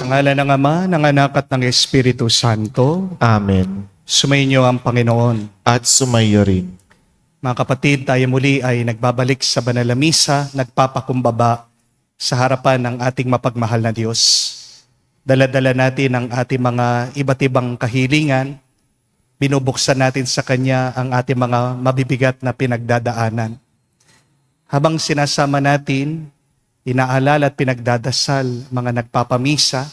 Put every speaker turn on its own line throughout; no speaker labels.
ngalan ng Ama, ng Anak at ng Espiritu Santo.
Amen.
Sumainyo ang Panginoon.
At sumayo rin.
Mga kapatid, tayo muli ay nagbabalik sa banal na misa, nagpapakumbaba sa harapan ng ating mapagmahal na Diyos. Dala-dala natin ang ating mga iba't ibang kahilingan. Binubuksan natin sa Kanya ang ating mga mabibigat na pinagdadaanan. Habang sinasama natin, inaalala at pinagdadasal mga nagpapamisa,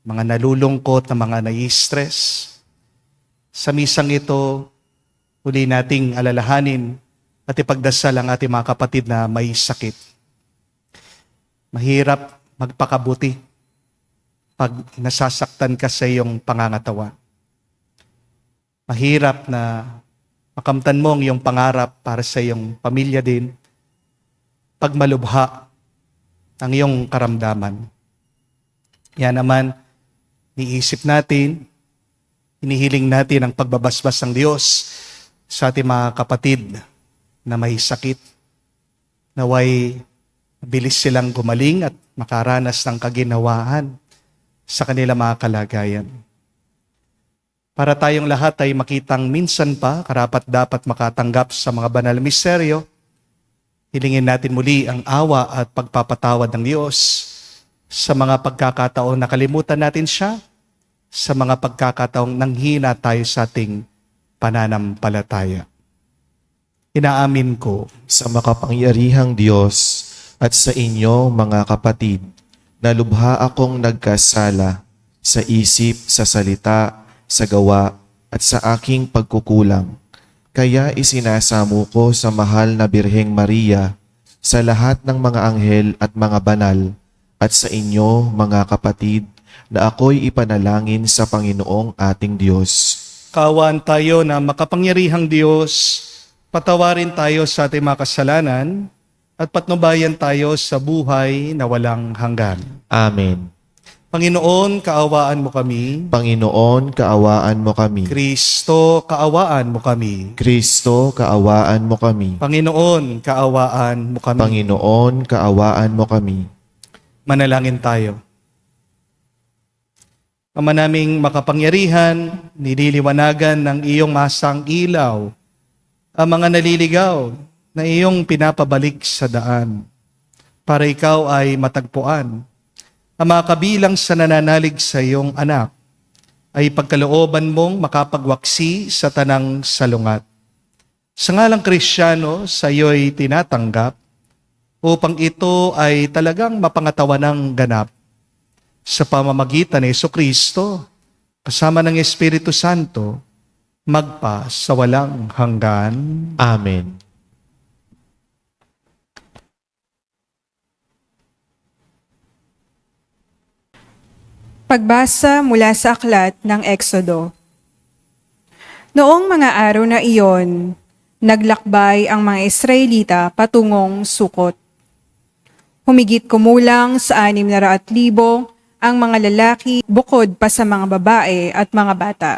mga nalulungkot na mga nai-stress. Sa misang ito, uli nating alalahanin at ipagdasal ang ating mga kapatid na may sakit. Mahirap magpakabuti pag nasasaktan ka sa iyong pangangatawan. Mahirap na makamtan mo ang iyong pangarap para sa iyong pamilya din pag malubha ang iyong karamdaman. Yan naman, niisip natin, hinihiling natin ang pagbabasbas ng Diyos sa ating mga kapatid na may sakit. Naway bilis silang gumaling at makaranas ng kaginhawaan sa kanilang mga kalagayan. Para tayong lahat ay makitang minsan pa karapat-dapat makatanggap sa mga banal na misteryo, hilingin natin muli ang awa at pagpapatawad ng Diyos sa mga pagkakataong nakalimutan natin siya, sa mga pagkakataong nanghina tayo sa ating pananampalataya. Inaamin ko
Sa makapangyarihang Diyos at sa inyo mga kapatid, na lubha akong nagkasala sa isip, sa salita, sa gawa, at sa aking pagkukulang. Kaya isinasamo ko sa mahal na Birheng Maria, sa lahat ng mga anghel at mga banal, at sa inyo mga kapatid, na ako'y ipanalangin sa Panginoong ating Diyos.
kaawaan tayo na makapangyarihang Diyos, patawarin tayo sa ating mga kasalanan, at patnubayan tayo sa buhay na walang hanggan.
Amen.
Panginoon, kaawaan mo kami.
Panginoon, kaawaan mo kami.
Kristo, kaawaan mo kami.
Kristo, kaawaan mo kami.
Panginoon, kaawaan mo kami.
Panginoon, kaawaan mo kami.
Manalangin tayo. Ama naming makapangyarihan, nililiwanagan ng iyong masang ilaw ang mga naliligaw na iyong pinapabalik sa daan para ikaw ay matagpuan. Ang mga kabilang sa nananalig sa iyong anak ay pagkalooban mong makapagwaksi sa tanang salungat. Sa ngalang Kristiyano, sa iyo'y tinatanggap upang ito ay talagang mapangatawan ng ganap sa pamamagitan ni Jesucristo kasama ng Espiritu Santo magpa sa walang hanggan.
Amen.
Pagbasa mula sa aklat ng Exodo. Noong mga araw na iyon, naglakbay ang mga Israelita patungong Sukot. Humigit kumulang sa 600,000 ang mga lalaki bukod pa sa mga babae at mga bata.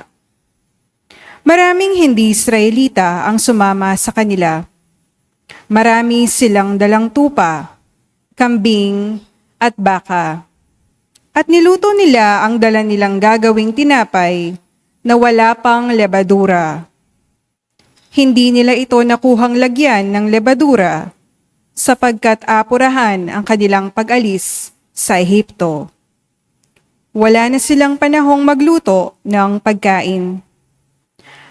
Maraming hindi Israelita ang sumama sa kanila. Marami silang dalang tupa, kambing at baka. At niluto nila ang dala nilang gagawing tinapay na wala pang lebadura. Hindi nila ito nakuhang lagyan ng lebadura sapagkat apurahan ang kanilang pag-alis sa Ehipto. Wala na silang panahong magluto ng pagkain.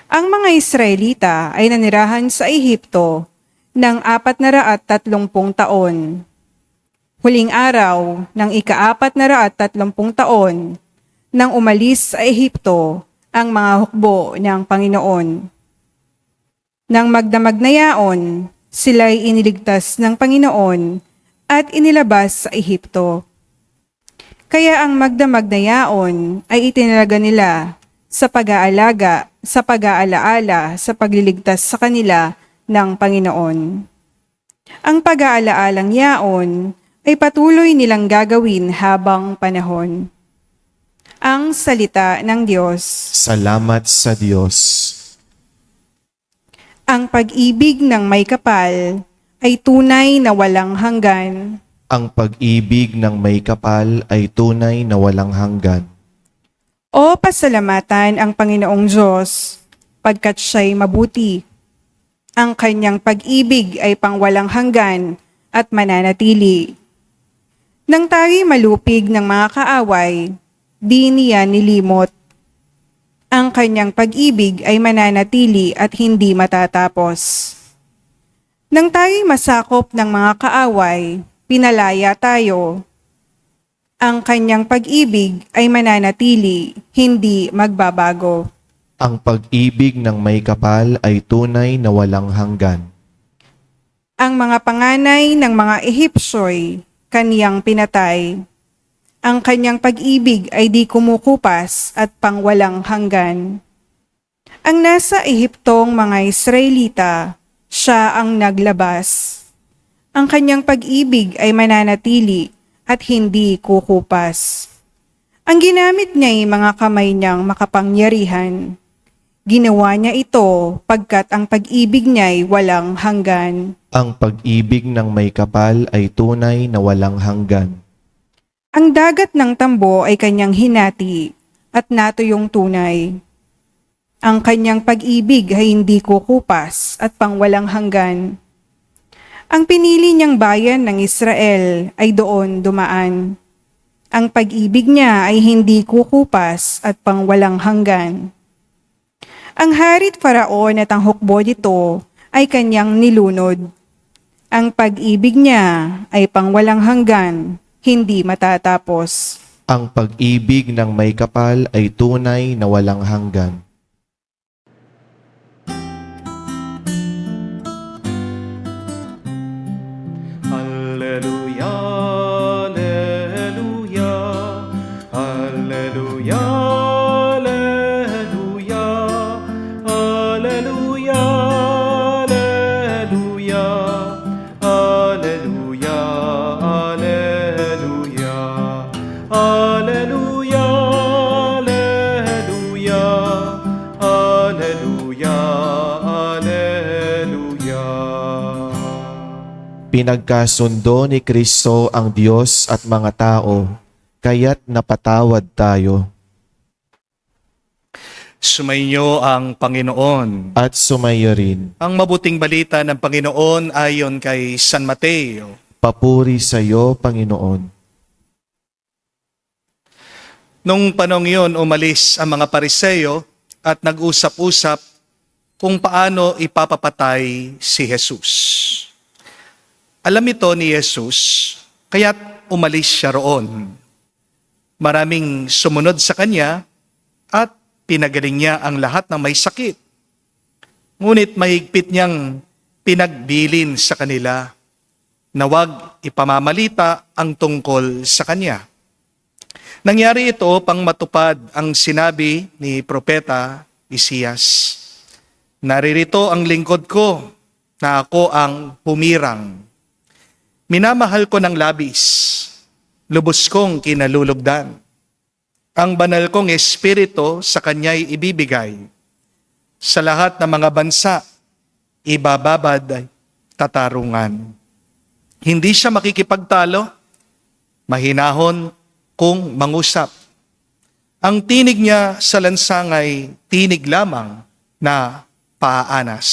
Ang mga Israelita ay nanirahan sa Ehipto ng 430 taon. Huling araw ng ika-430 taon nang umalis sa Ehipto ang mga hukbo ng Panginoon. Nang magdamag na yaon, sila'y iniligtas ng Panginoon at inilabas sa Ehipto. Kaya ang magdamag na yaon ay itinalaga nila sa pag-aalaga, sa pag-aalaala, sa pagliligtas sa kanila ng Panginoon. Ang pag-aalaalang yaon ay patuloy nilang gagawin habang panahon. Ang salita ng Diyos.
Salamat sa Diyos.
Ang pag-ibig ng may kapal ay tunay na walang hanggan.
Ang pag-ibig ng may kapal ay tunay na walang hanggan.
O pasalamatan ang Panginoong Diyos, pagkat siya'y mabuti. Ang kanyang pag-ibig ay pangwalang hanggan at mananatili. Nang tayo'y malupig ng mga kaaway, di niya nilimot. Ang kanyang pag-ibig ay mananatili at hindi matatapos. Nang tayo'y masakop ng mga kaaway, pinalaya tayo. Ang kanyang pag-ibig ay mananatili, hindi magbabago.
Ang pag-ibig ng may kapal ay tunay na walang hanggan.
Ang mga panganay ng mga Ehipsyo'y kaniyang pinatay. Ang kanyang pag-ibig ay di kumukupas at pangwalang hanggan. Ang nasa Ehiptong mga Israelita, siya ang naglabas. Ang kanyang pag-ibig ay mananatili at hindi kukupas. Ang ginamit niya'y mga kamay niyang makapangyarihan. Ginawa niya ito pagkat ang pag-ibig niya'y walang hanggan.
Ang pag-ibig ng may kapal ay tunay na walang hanggan.
Ang dagat ng tambo ay kanyang hinati at natuyong tunay. Ang kanyang pag-ibig ay hindi kukupas at pangwalang hanggan. Ang pinili niyang bayan ng Israel ay doon dumaan. Ang pag-ibig niya ay hindi kukupas at pangwalang hanggan. Ang harit Faraon at ang hukbo nito ay kanyang nilunod. Ang pag-ibig niya ay pangwalang hanggan, hindi matatapos.
Ang pag-ibig ng may kapal ay tunay na walang hanggan.
Alleluia, alleluia, alleluia, alleluia, alleluia, alleluia, alleluia, alleluia, alleluia, alleluia, alleluia.
Pinagkasundo ni Kristo ang Diyos at mga tao, kaya't napatawad tayo.
Sumainyo ang Panginoon.
At sumayo rin.
Ang mabuting balita ng Panginoon ayon kay San Mateo.
Papuri sa iyo, Panginoon.
Nung panong iyon, umalis ang mga Pariseo at nag-usap-usap kung paano ipapapatay si Jesus. Alam ito ni Jesus, kaya't umalis siya roon. Maraming sumunod sa kanya at pinagaling niya ang lahat ng may sakit. Ngunit mahigpit niyang pinagbilin sa kanila na huwag ipamamalita ang tungkol sa kanya. Nangyari ito pang matupad ang sinabi ni Propeta Isaias. Naririto ang lingkod ko na ako ang humirang. Minamahal ko ng labis, lubos kong kinalulugdan. Ang banal kong espiritu sa kanya'y ibibigay. Sa lahat ng mga bansa, ibababad ay tatarungan. Hindi siya makikipagtalo, mahinahon kung mangusap. Ang tinig niya sa lansangay tinig lamang na paanas.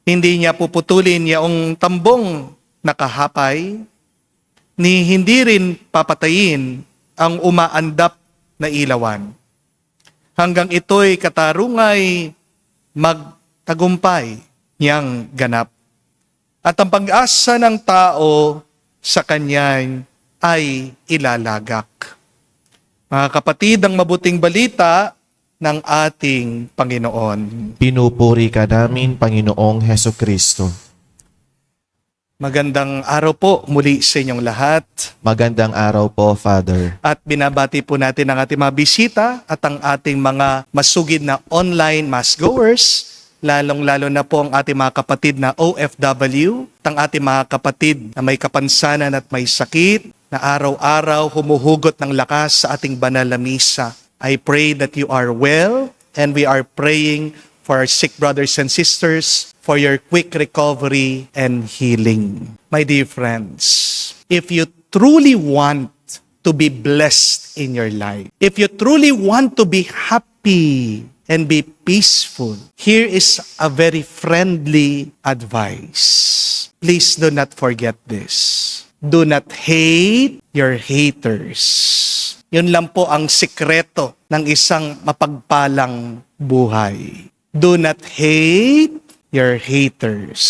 Hindi niya puputulin yaong tambong nakahapay, ni hindi rin papatayin ang umaandap na ilawan. Hanggang ito'y katarungay magtagumpay niyang ganap. At ang pag-asa ng tao sa kanya ay ilalagak. Mga kapatid, ang mabuting balita ng ating Panginoon.
Pinupuri ka namin, Panginoong Hesukristo.
Magandang araw po muli sa inyong lahat.
Magandang araw po, Father.
At binabati po natin ang ating mga bisita at ang ating mga masugid na online mass-goers, lalong-lalo na po ang ating mga kapatid na OFW, at ang ating mga kapatid na may kapansanan at may sakit, na araw-araw humuhugot ng lakas sa ating banal na misa. I pray that you are well, and we are praying for our sick brothers and sisters, for your quick recovery and healing. My dear friends, If you truly want to be blessed in your life, if you truly want to be happy and be peaceful, here is a very friendly advice. Please do not forget this. Do not hate your haters. Yun lang po ang sikreto ng isang mapagpalang buhay. Do not hate your haters.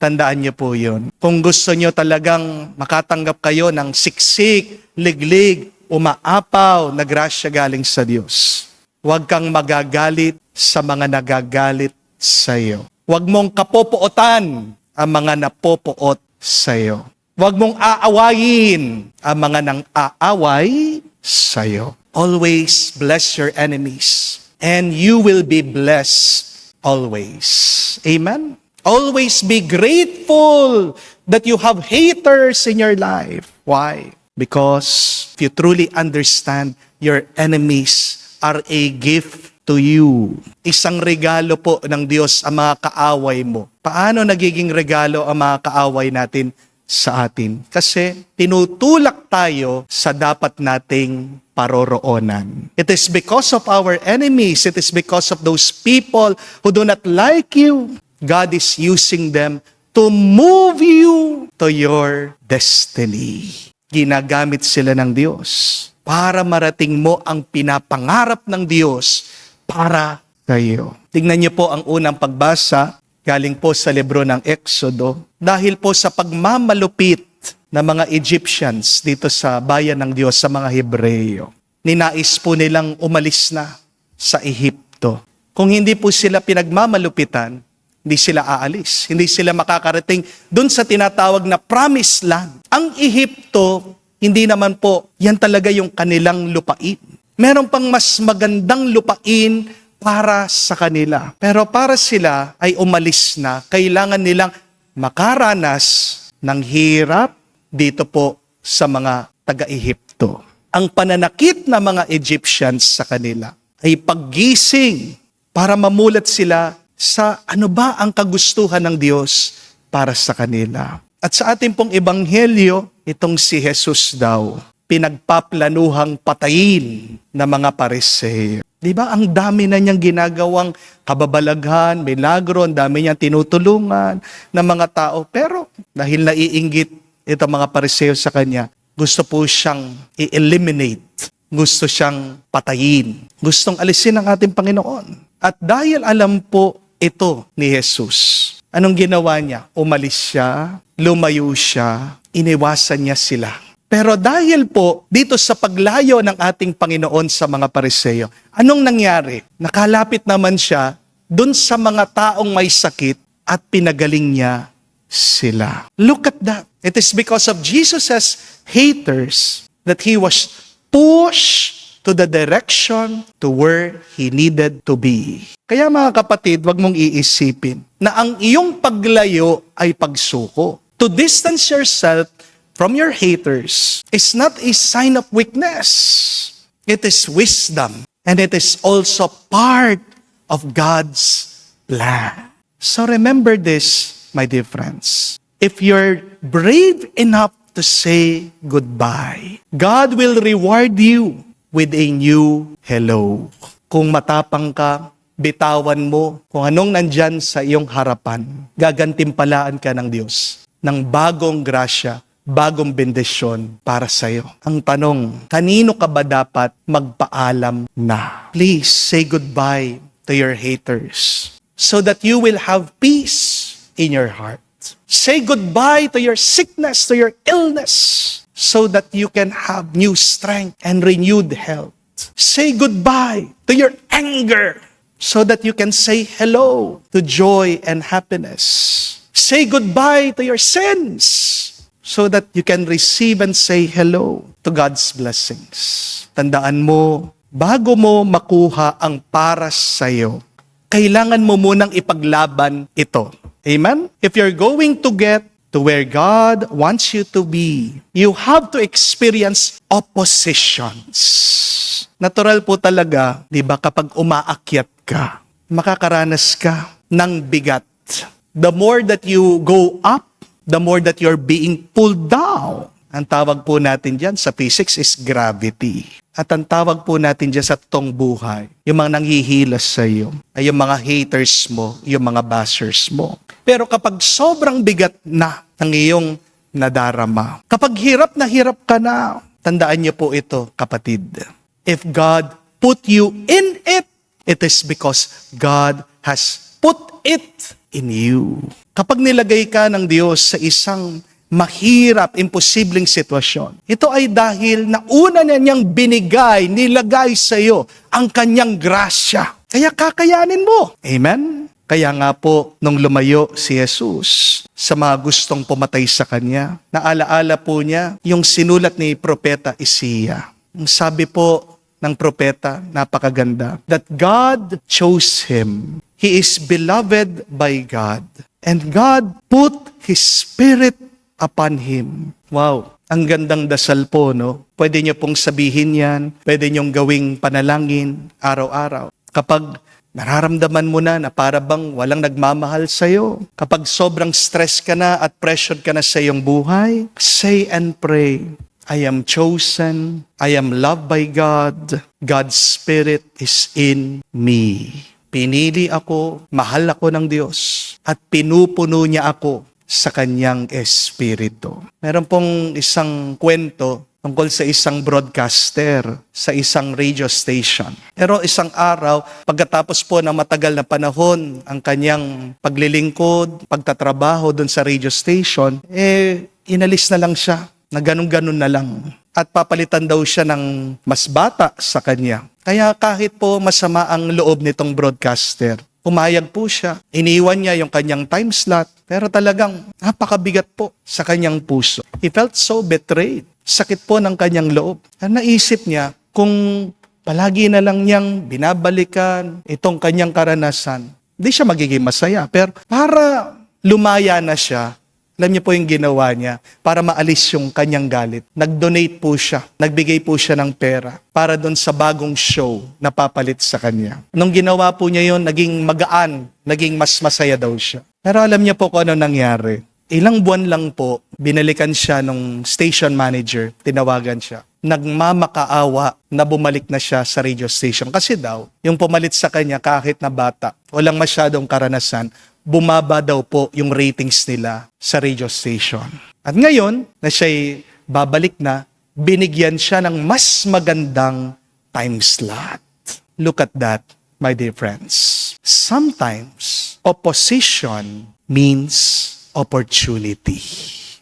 Tandaan niyo po yun. Kung gusto niyo talagang makatanggap kayo ng siksik, liglig, umaapaw na grasya galing sa Diyos, huwag kang magagalit sa mga nagagalit sa iyo. Huwag mong kapopootan ang mga napopoot sa iyo. Huwag mong aawayin ang mga nang aaway sa iyo. Always bless your enemies, and you will be blessed always. Amen? Always be grateful that you have haters in your life. Why? Because if you truly understand, your enemies are a gift to you. Isang regalo po ng Diyos ang mga kaaway mo. Paano nagiging regalo ang mga kaaway natin sa atin? Kasi tinutulak tayo sa dapat nating paroroonan. It is because of our enemies, it is because of those people who do not like you, God is using them to move you to your destiny. Ginagamit sila ng Diyos para marating mo ang pinapangarap ng Diyos para sa iyo. Tingnan niyo po ang unang pagbasa, galing po sa libro ng Exodo. Dahil po sa pagmamalupit ng mga Egyptians dito sa bayan ng Diyos, sa mga Hebreyo, ninais po nilang umalis na sa Ehipto. Kung hindi po sila pinagmamalupitan, hindi sila aalis. Hindi sila makakarating dun sa tinatawag na promised land. Ang Ehipto, hindi naman po, yan talaga yung kanilang lupain. Meron pang mas magandang lupain para sa kanila. Pero para sila ay umalis na, kailangan nilang makaranas ng hirap dito po sa mga taga-Ehipto. Ang pananakit ng mga Egyptians sa kanila ay paggising para mamulat sila sa ano ba ang kagustuhan ng Diyos para sa kanila. At sa ating pong ebanghelyo, itong si Jesus daw, pinagpaplanuhang patayin ng mga Pariseo. Di ba ang dami na niyang ginagawang kababalaghan, milagro, ang dami niyang tinutulungan ng mga tao. Pero dahil naiinggit itong mga Pariseo sa kanya, gusto po siyang i-eliminate. Gusto siyang patayin. Gustong alisin ng ating Panginoon. At dahil alam po ito ni Jesus, anong ginawa niya? Umalis siya, lumayo siya, iniwasan niya sila. Pero dahil po dito sa paglayo ng ating Panginoon sa mga Pariseo, anong nangyari? Nakalapit naman siya dun sa mga taong may sakit at pinagaling niya sila. Look at that. It is because of Jesus' haters that he was pushed to the direction to where he needed to be. Kaya mga kapatid, wag mong iisipin na ang iyong paglayo ay pagsuko. To distance yourself from your haters is not a sign of weakness. It is wisdom, and it is also part of God's plan. So remember this, my dear friends. If you're brave enough to say goodbye, God will reward you with a new hello. Kung matapang ka, bitawan mo kung anong nandyan sa iyong harapan. Gagantimpalaan ka ng Diyos ng bagong grasya, bagong bendisyon para sa iyo. Ang tanong, kanino ka ba dapat magpaalam na? Please say goodbye to your haters so that you will have peace in your heart. Say goodbye to your sickness, to your illness, so that you can have new strength and renewed health. Say goodbye to your anger, so that you can say hello to joy and happiness. Say goodbye to your sins, so that you can receive and say hello to God's blessings. Tandaan mo, bago mo makuha ang para sa'yo, kailangan mo munang ipaglaban ito. Amen? If you're going to get to where God wants you to be, you have to experience oppositions. Natural po talaga, di ba, kapag umaakyat ka, makakaranas ka ng bigat. The more that you go up, the more that you're being pulled down. Ang tawag po natin dyan sa physics is gravity. At ang tawag po natin dyan sa totoong buhay, yung mga nanghihilas sa iyo, ay yung mga haters mo, yung mga bashers mo. Pero kapag sobrang bigat na ng iyong nadarama, kapag hirap ka na, tandaan niyo po ito, kapatid. If God put you in it, it is because God has put it in you. Kapag nilagay ka ng Diyos sa isang mahirap, imposibleng sitwasyon, ito ay dahil nauna na niyang nilagay sa iyo ang kanyang grasya. Kaya kakayanin mo. Amen? Kaya nga po, nung lumayo si Jesus sa mga gustong pumatay sa kanya, naalaala po niya yung sinulat ni Propeta Isaiah. Ang sabi po ng propeta, napakaganda, that God chose him. He is beloved by God. And God put His Spirit upon him. Wow, ang gandang dasal po, no? Pwede niyo pong sabihin yan, pwede niyong gawing panalangin araw-araw. Kapag nararamdaman mo na para bang walang nagmamahal sa'yo, kapag sobrang stress ka na at pressured ka na sa iyong buhay, say and pray, I am chosen, I am loved by God, God's Spirit is in me. Pinili ako, mahal ako ng Diyos, at pinupuno niya ako sa kanyang espiritu. Meron pong isang kwento tungkol sa isang broadcaster sa isang radio station. Pero isang araw, pagkatapos po ng matagal na panahon, ang kanyang paglilingkod, pagtatrabaho doon sa radio station, inalis na lang siya, na ganun-ganun na lang. At papalitan daw siya ng mas bata sa kanya. Kaya kahit po masama ang loob nitong broadcaster, pumayag po siya. Iniwan niya yung kanyang time slot, pero talagang napakabigat po sa kanyang puso. He felt so betrayed. Sakit po ng kanyang loob. At naisip niya, kung palagi na lang niyang binabalikan itong kanyang karanasan, hindi siya magiging masaya. Pero para lumaya na siya, alam niyo po yung ginawa niya para maalis yung kanyang galit. Nag-donate po siya, nagbigay po siya ng pera para doon sa bagong show na papalit sa kanya. Nung ginawa po niya yun, naging magaan, naging mas masaya daw siya. Pero alam niya po kung ano nangyari. Ilang buwan lang po, binalikan siya nung station manager, tinawagan siya. Nagmamakaawa na bumalik na siya sa radio station. Kasi daw, yung pumalit sa kanya kahit na bata, walang masyadong karanasan, bumaba daw po yung ratings nila sa radio station. At ngayon, na siya'y babalik na, binigyan siya ng mas magandang time slot. Look at that, my dear friends. Sometimes, opposition means opportunity.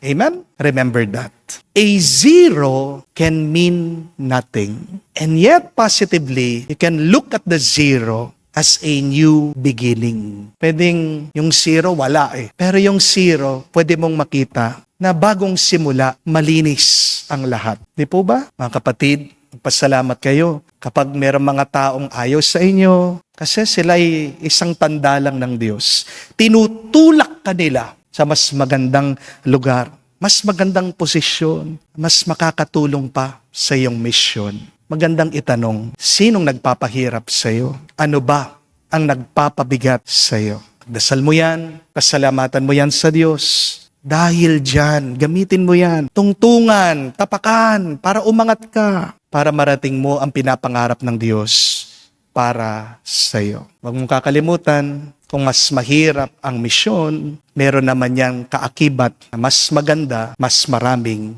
Amen? Remember that. A zero can mean nothing. And yet, positively, you can look at the zero as a new beginning. Pwedeng yung zero, wala eh. Pero yung zero, pwede mong makita na bagong simula, malinis ang lahat. Di po ba? Mga kapatid, pasalamat kayo kapag merong mga taong ayaw sa inyo kasi sila ay isang tanda lang ng Diyos. Tinutulak ka nila sa mas magandang lugar, mas magandang posisyon, mas makakatulong pa sa iyong misyon. Magandang itanong, sinong nagpapahirap sa iyo? Ano ba ang nagpapabigat sa iyo? Dasal mo yan, pasalamatan mo yan sa Diyos. Dahil dyan, gamitin mo yan. Tungtungan, tapakan, para umangat ka. Para marating mo ang pinapangarap ng Diyos para sa iyo. Huwag mong kakalimutan, kung mas mahirap ang misyon, meron naman yang kaakibat na mas maganda, mas maraming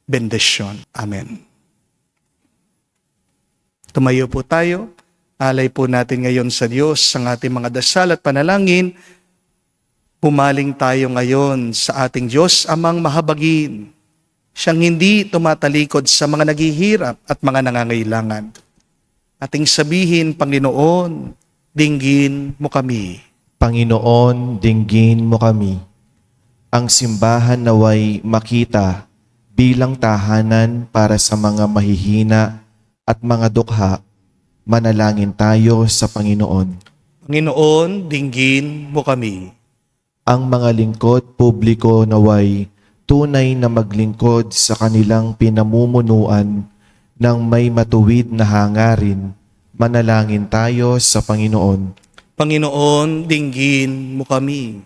bendisyon. Amen. Tumayo po tayo. Alay po natin ngayon sa Diyos ang ating mga dasal at panalangin. Pumaling tayo ngayon sa ating Diyos amang mahabagin. Siyang hindi tumatalikod sa mga naghihirap at mga nangangailangan. Ating sabihin, Panginoon, dinggin mo kami.
Panginoon, dinggin mo kami. Ang simbahan naway makita bilang tahanan para sa mga mahihina at mga dukha, manalangin tayo sa Panginoon.
Panginoon, dinggin mo kami.
Ang mga lingkod publiko naway tunay na maglingkod sa kanilang pinamumunuan ng may matuwid na hangarin, manalangin tayo sa Panginoon.
Panginoon, dinggin mo kami.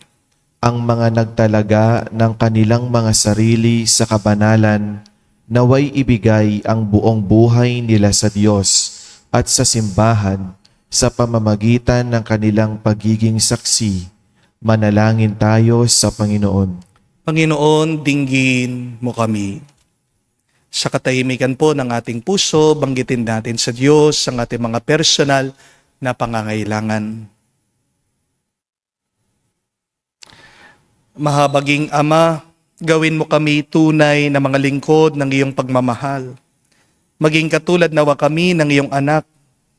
ang mga nagtalaga ng kanilang mga sarili sa kabanalan, naway ibigay ang buong buhay nila sa Diyos at sa simbahan sa pamamagitan ng kanilang pagiging saksi. Manalangin tayo sa Panginoon.
Panginoon, dinggin mo kami. Sa katahimikan po ng ating puso, banggitin natin sa Diyos ang ating mga personal na pangangailangan. Mahabaging Ama, gawin mo kami tunay na mga lingkod ng iyong pagmamahal. Maging katulad nawa kami ng iyong anak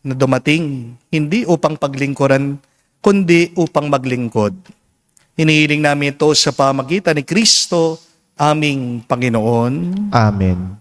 na dumating, hindi upang paglingkuran, kundi upang maglingkod. Hinihiling namin ito sa pamagitan ni Kristo, aming Panginoon.
Amen.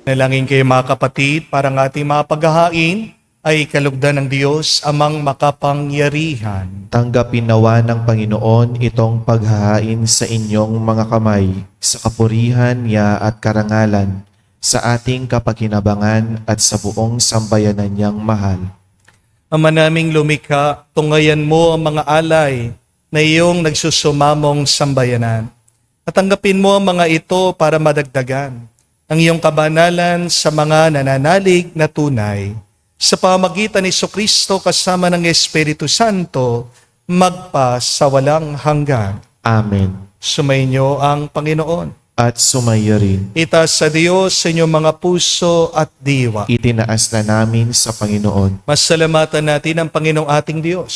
Nalangin kayo mga kapatid, para ng ating mga paghahain ay kalugdan ng Diyos amang makapangyarihan.
Tanggapin nawa ng Panginoon itong paghahain sa inyong mga kamay, sa kapurihan niya at karangalan, sa ating kapakinabangan at sa buong sambayanan niyang mahal.
Ama naming lumikha, tungayan mo ang mga alay na iyong nagsusumamong sambayanan. At tanggapin mo ang mga ito para madagdagan ang iyong kabanalan sa mga nananalig na tunay. Sa pamagitan ni Jesucristo kasama ng Espiritu Santo, magpa sa walang hanggan.
Amen.
Sumainyo ang Panginoon.
At sumaiyo rin.
Itaas sa Diyos sa inyong mga puso at diwa.
Itinaas na namin sa Panginoon.
Masalamatan natin ang Panginoong ating Diyos.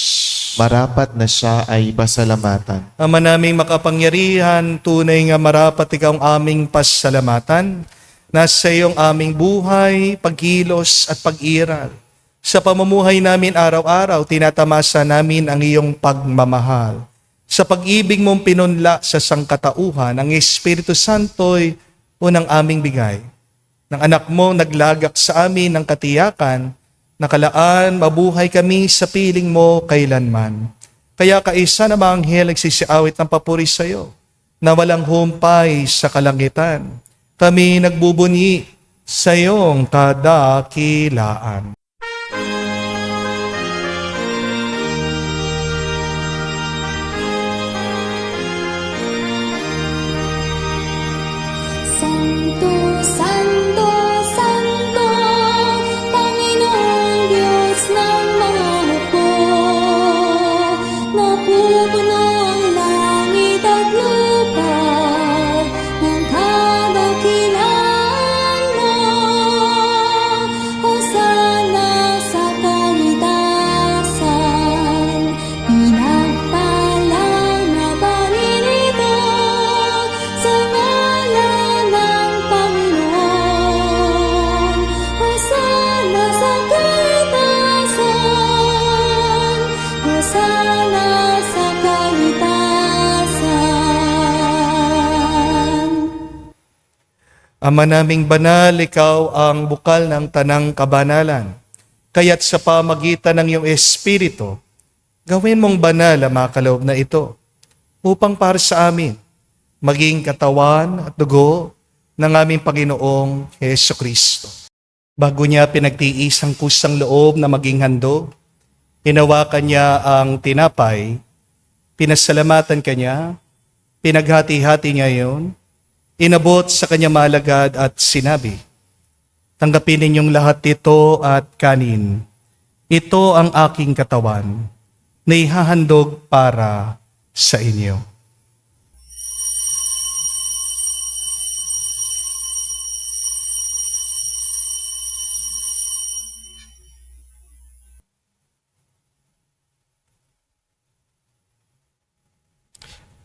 Marapat na siya ay pasalamatan.
Ama naming makapangyarihan, tunay nga marapat ikaw ang aming pasalamatan. Nasa iyong aming buhay, pagkilos at pag-iral. Sa pamumuhay namin araw-araw, tinatamasa namin ang iyong pagmamahal. Sa pag-ibig mong pinunla sa sangkatauhan, ang Espiritu Santo'y unang aming bigay. Ng anak mo naglagak sa amin ng katiyakan, nakalaan, mabuhay kami sa piling mo kailanman. Kaya kaisa na mga anghel nagsisiawit ng papuri sa iyo, na walang humpay sa kalangitan. Kami nagbubunyi sa iyong kadakilaan.
Santo, Santo, Santo, Panginoong Diyos ng mga hukbo. Napupuno ang langit at lupa ng kadakilaan mo. Hosana sa kalitasan, pinagpalang na paninito sa ngalan ng Panginoon. Hosana sa kalitasan, Hosana sa kalitasan.
Ama naming banal, ikaw ang bukal ng tanang kabanalan. Kaya't sa pamagitan ng iyong Espiritu, gawin mong banal ang mga kaloob na ito upang para sa amin maging katawan at dugo ng aming Panginoong Heso Kristo. Bago niya pinagtiis ang kusang loob na maging handog, hinawakan niya ang tinapay, pinasalamatan kanya, pinaghati-hati niya yon, inabot sa kanya malagad at sinabi, "Tanggapin ninyong lahat ito at kanin. Ito ang aking katawan na ihahandog para sa inyo."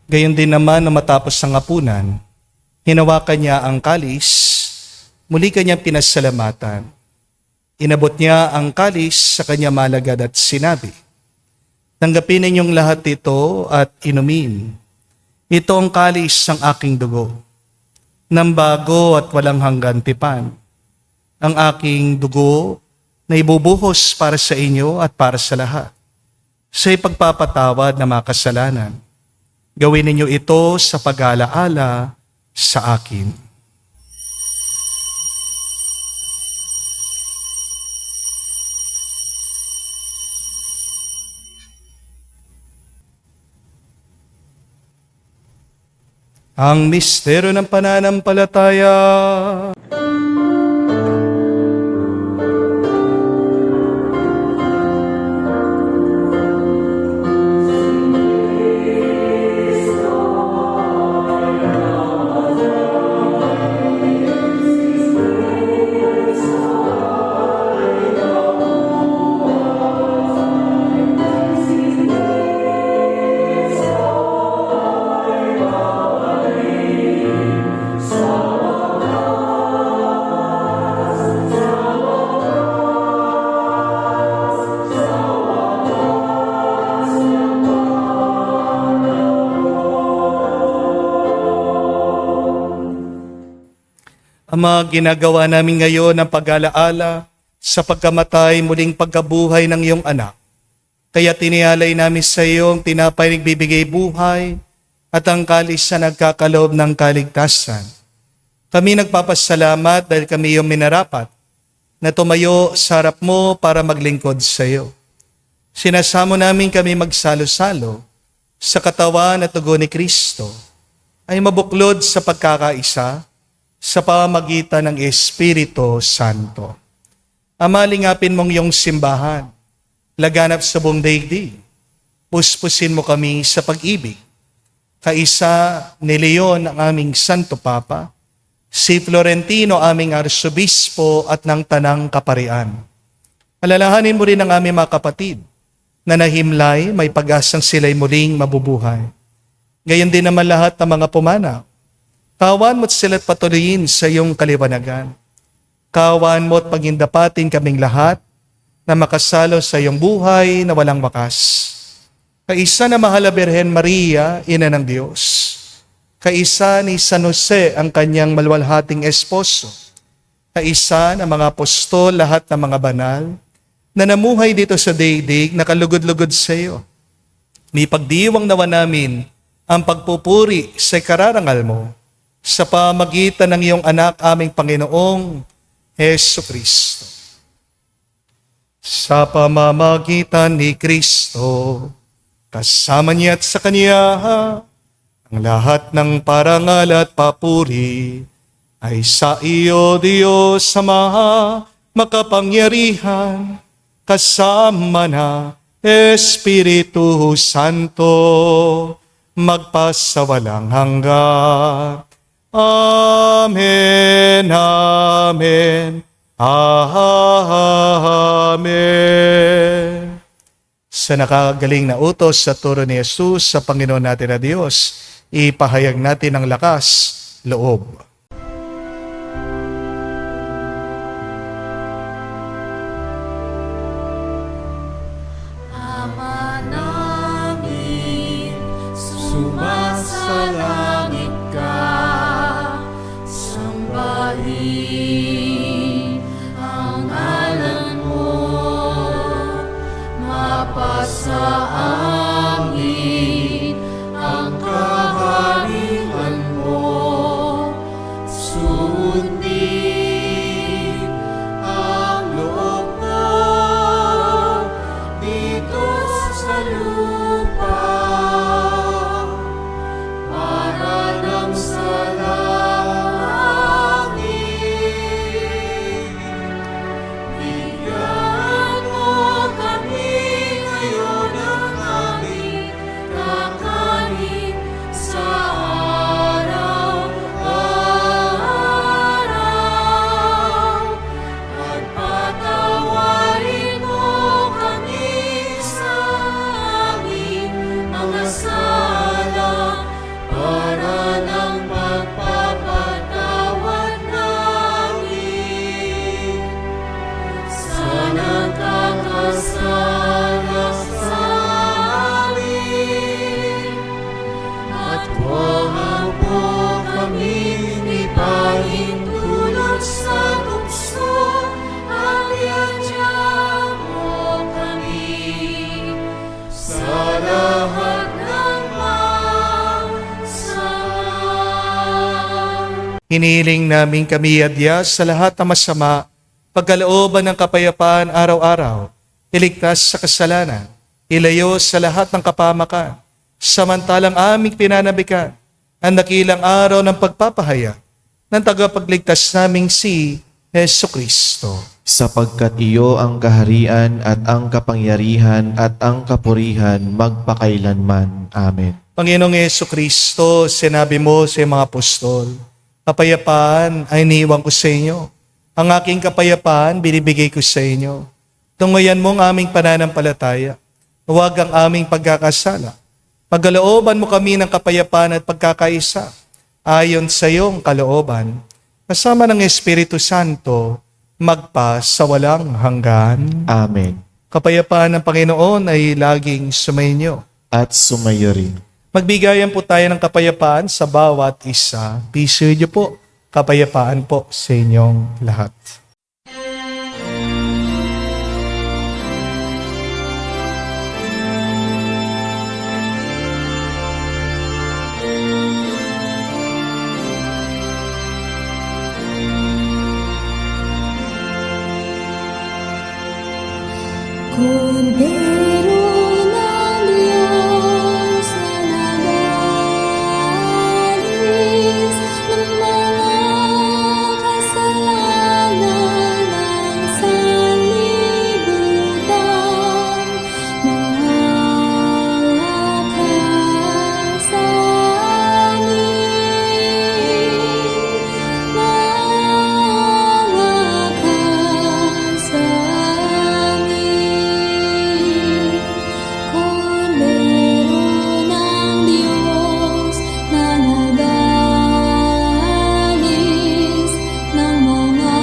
Gayon din naman na matapos ang hapunan, hinawakan niya ang kalis, muli kanyang pinasalamatan. Inabot niya ang kalis sa kanya malagad at sinabi, "Tanggapin ninyong lahat ito at inumin. Ito ang kalis ng aking dugo, ng bago at walang hanggan tipan. Ang aking dugo na ibubuhos para sa inyo at para sa lahat, sa ipagpapatawad ng mga kasalanan. Gawin ninyo ito sa pag-alaala sa akin." Ang misteryo ng pananampalataya. Ang mga ginagawa namin ngayon ng pag-alaala sa pagkamatay muling pagkabuhay ng iyong anak. Kaya tinialay namin sa iyo ang tinapay nagbibigay buhay at ang kalis na nagkakaloob ng kaligtasan. Kami nagpapasalamat dahil kami iyong minarapat na tumayo sa harap mo para maglingkod sa iyo. Sinasamo namin kami magsalo-salo sa katawan at dugo ni Kristo ay mabuklod sa pagkakaisa sa pamamagitan ng Espiritu Santo. Amalingapin mong iyong simbahan, laganap sa buong daigdig. Puspusin mo kami sa pag-ibig. Kaisa ni Leon ang aming Santo Papa, si Florentino aming Arsobispo at ng Tanang Kaparian. Alalahanin mo rin ang aming mga kapatid na nahimlay, may pag-asang sila'y muling mabubuhay. Gayon din naman lahat ng mga pumanaw. Kawan mo't sila't patuloyin sa iyong kaliwanagan. Kawan mo't pagindapatin kaming lahat na makasalo sa iyong buhay na walang wakas. Kaisa na mahal na Birhen Maria, Ina ng Diyos. Kaisa ni San Jose, ang kanyang maluwalhating esposo. Kaisa ng mga apostol, lahat ng mga banal, na namuhay dito sa daigdig na kalugod-lugod sa iyo. May pagdiwang nawa namin ang pagpupuri sa kararangal mo sa pamagitan ng iyong anak aming Panginoong Heso Kristo. Sa pamamagitan ni Kristo, kasama niya at sa Kanya, ang lahat ng parangal at papuri ay sa iyo, Diyos Ama, makapangyarihan, kasama na Espiritu Santo, magpasawalang hanggan. Amen, amen, amen. Sa nakagaling na utos sa turo ni Jesus sa Panginoon natin na Diyos, ipahayag natin ang lakas, loob.
Ama namin, sumasalangit ka, sambahin ang ngalan mo.
Hinihiling namin kami adya sa lahat ng masama, pagkalooban ng kapayapaan araw-araw, iligtas sa kasalanan, ilayo sa lahat ng kapamakan, samantalang aming pinanabikan ang dakilang araw ng pagpapahayag ng tagapagligtas naming si Hesu Kristo.
Sapagkat iyo ang kaharian at ang kapangyarihan at ang kapurihan magpakailanman. Amen.
Panginoong Hesu Kristo, sinabi mo sa mga apostol, kapayapaan ay iniwan ko sa inyo. Ang aking kapayapaan binibigay ko sa inyo. Tungayan mo ang aming pananampalataya. Huwag ang aming pagkakasala. Pagkalooban mo kami ng kapayapaan at pagkakaisa ayon sa iyong kalooban, kasama ng Espiritu Santo, magpa sa walang hanggan.
Amen.
Kapayapaan ng Panginoon ay laging sumainyo.
At sumayo rin.
Magbigayan po tayo ng kapayapaan sa bawat isa. Peace with you po. Kapayapaan po sa inyong lahat.
Kordero ng Diyos na nagalis ng mga kasalanan ng sanlibutan, maawa ka sa amin, maawa ka sa amin. Kordero ng Diyos na nagalis ng mga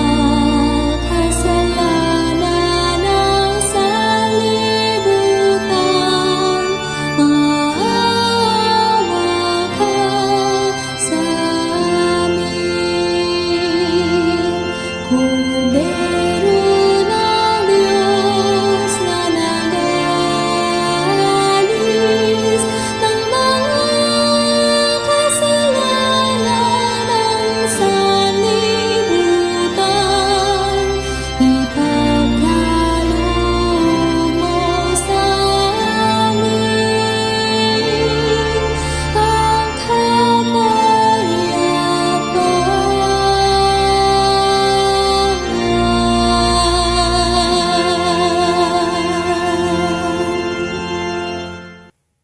kasalanan ng sanlibutan, maawa ka sa amin. Kordero ng Diyos na nagalis ng mga kasalanan ng sanlibutan, ipagkaloob mo sa amin ang kapayapaan.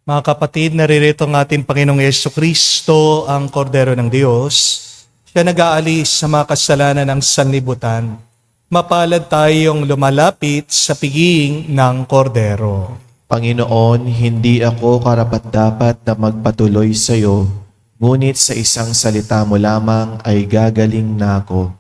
Mga kapatid, naririto ang ating Panginoong Yesu Kristo, ang Kordero ng Diyos. Siya nag-aalis sa mga kasalanan ng sanlibutan. Mapalad tayong lumalapit sa piging ng Kordero.
Panginoon, hindi ako karapat-dapat na magpatuloy sa iyo, ngunit sa isang salita mo lamang ay gagaling na ako.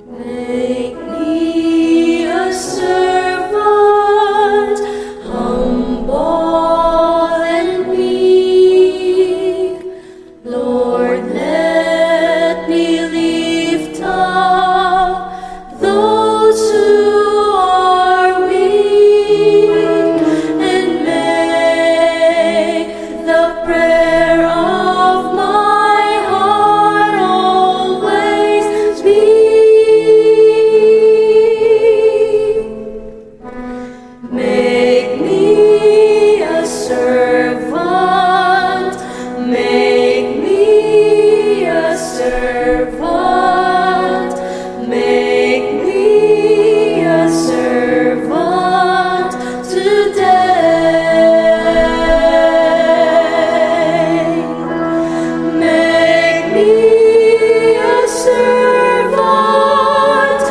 Make me a servant, humble and meek. Lord, let me lift up those who are weak, and make the prayer of my heart always be. Make me a servant, make me a servant, make me a servant today. Make me a servant,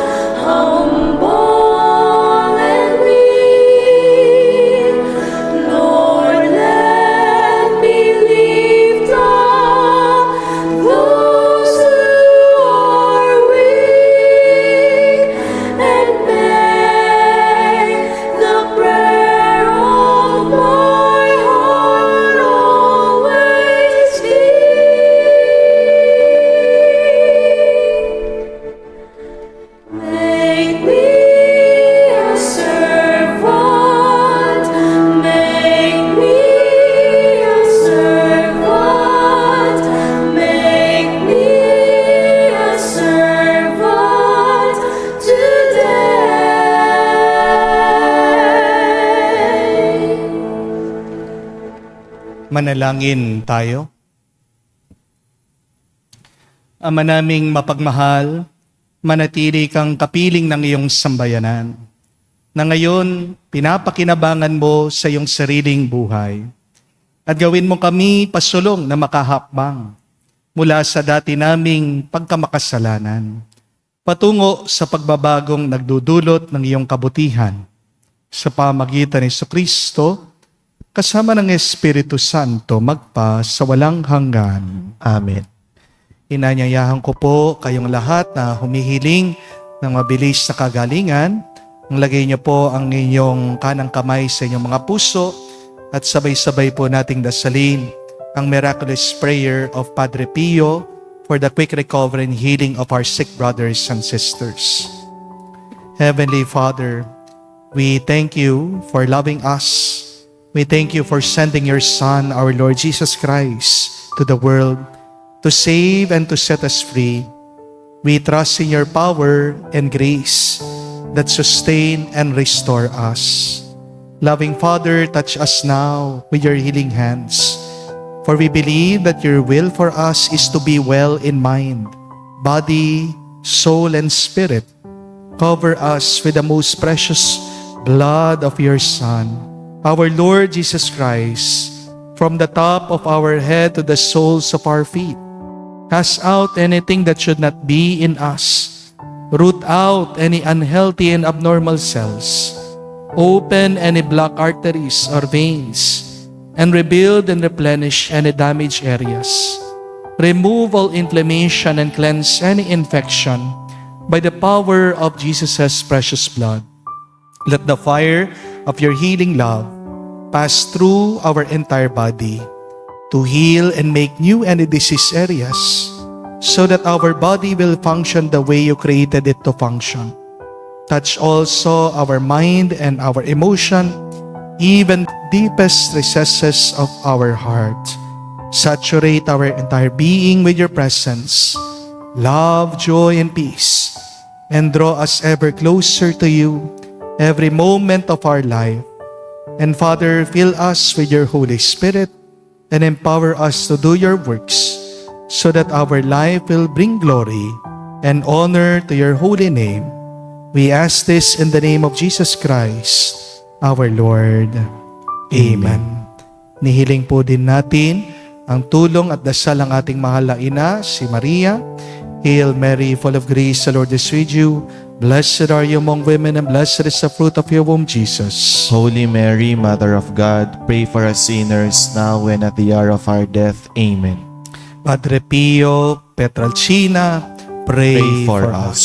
humble and weak. Lord, let me lift up those who
Manalangin tayo. Ama naming mapagmahal, manatili kang kapiling ng iyong sambayanan, na ngayon pinapakinabangan mo sa iyong sariling buhay. At gawin mo kami pasulong na makahakbang mula sa dati naming pagkamakasalanan, patungo sa pagbabagong nagdudulot ng iyong kabutihan sa pamagitan ni Jesucristo, kasama ng Espiritu Santo magpa sa walang hanggan.
Amen.
Inanyayahan ko po kayong lahat na humihiling ng mabilis na kagalingan. Lagay niyo po ang inyong kanang kamay sa inyong mga puso at sabay-sabay po nating dasalin ang miraculous prayer of Padre Pio for the quick recovery and healing of our sick brothers and sisters. Heavenly Father, we thank you for loving us. We thank you for sending your Son, our Lord Jesus Christ, to the world to save and to set us free. We trust in your power and grace that sustain and restore us. Loving Father, touch us now with your healing hands. For we believe that your will for us is to be well in mind, body, soul, and spirit. Cover us with the most precious blood of your Son, our Lord Jesus Christ, from the top of our head to the soles of our feet. Cast out anything that should not be in us. Root out any unhealthy and abnormal cells. Open any blocked arteries or veins, and rebuild and replenish any damaged areas. Remove all inflammation and cleanse any infection by the power of Jesus' precious blood. Let the fire of your healing love pass through our entire body to heal and make new any disease areas, so that our body will function the way you created it to function. Touch also our mind and our emotion, even deepest recesses of our heart. Saturate our entire being with your presence, love, joy, and peace, and draw us ever closer to you every moment of our life. And Father, fill us with your Holy Spirit and empower us to do your works, so that our life will bring glory and honor to your holy name. We ask this in the name of Jesus Christ, our Lord. Amen. Nihiling po din natin ang tulong at dasal ng ating mahal na ina, si Maria. Hail Mary, full of grace, the Lord is with you. Blessed are you among women, and blessed is the fruit of your womb, Jesus.
Holy Mary, Mother of God, pray for us sinners now and at the hour of our death. Amen.
Padre Pio Petralcina, pray for us.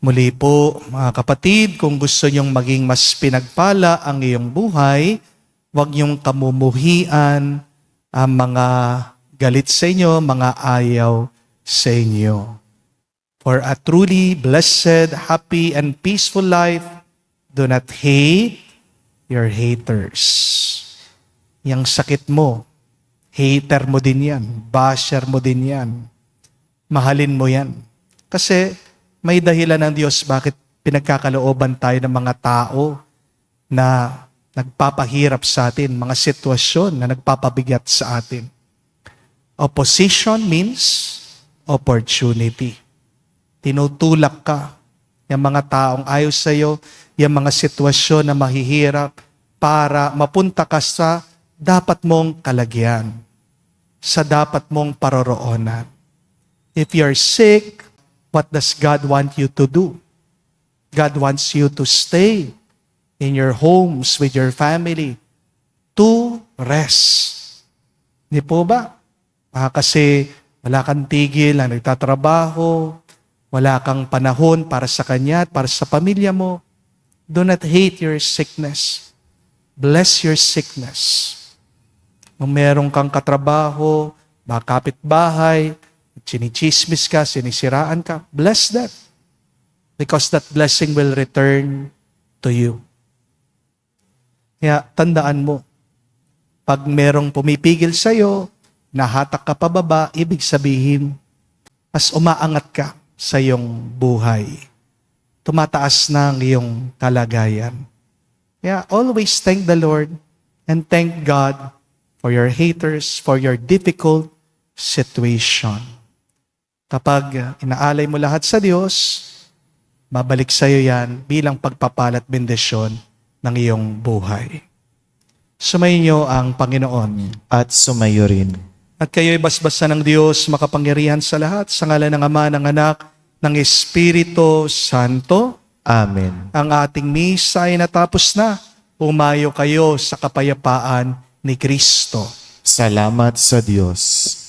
Muli po, mga kapatid, kung gusto nyong maging mas pinagpala ang iyong buhay, huwag nyong kamumuhian ang mga galit sa inyo, mga ayaw sa inyo. For a truly blessed, happy, and peaceful life, do not hate your haters. Yang sakit mo, hater mo din yan, basher mo din yan. Mahalin mo yan. Kasi may dahilan ng Diyos bakit pinagkakalooban tayo ng mga tao na nagpapahirap sa atin, mga sitwasyon na nagpapabigat sa atin. Opposition means opportunity. Tinutulak ka. Yung mga taong ayaw sa iyo, yung mga sitwasyon na mahihirap para mapunta ka sa dapat mong kalagyan, sa dapat mong paroroonan. If you're sick, what does God want you to do? God wants you to stay in your homes with your family to rest. Hindi po ba? Kasi wala kang tigil na nagtatrabaho, wala kang panahon para sa kanya at para sa pamilya mo. Do not hate your sickness. Bless your sickness. Kung meron kang katrabaho, kapitbahay, chinichismis ka, sinisiraan ka, bless that. Because that blessing will return to you. Kaya tandaan mo, pag merong pumipigil sa'yo, nahatak ka pababa, ibig sabihin, mas umaangat ka sa iyong buhay. Tumataas na ang iyong kalagayan. Kaya always thank the Lord And thank God for your haters, for your difficult situation. Kapag inaalay mo lahat sa Diyos, babalik sa iyo yan bilang pagpapala at bendisyon ng iyong buhay. Sumayin ang Panginoon.
At sumayo rin.
At kayo'y basbasan ng Diyos, makapangyarihan sa lahat, sa ngalan ng Ama, ng Anak, ng Espiritu Santo.
Amen.
Ang ating misa ay natapos na. Pumayo kayo sa kapayapaan ni Kristo.
Salamat sa Diyos.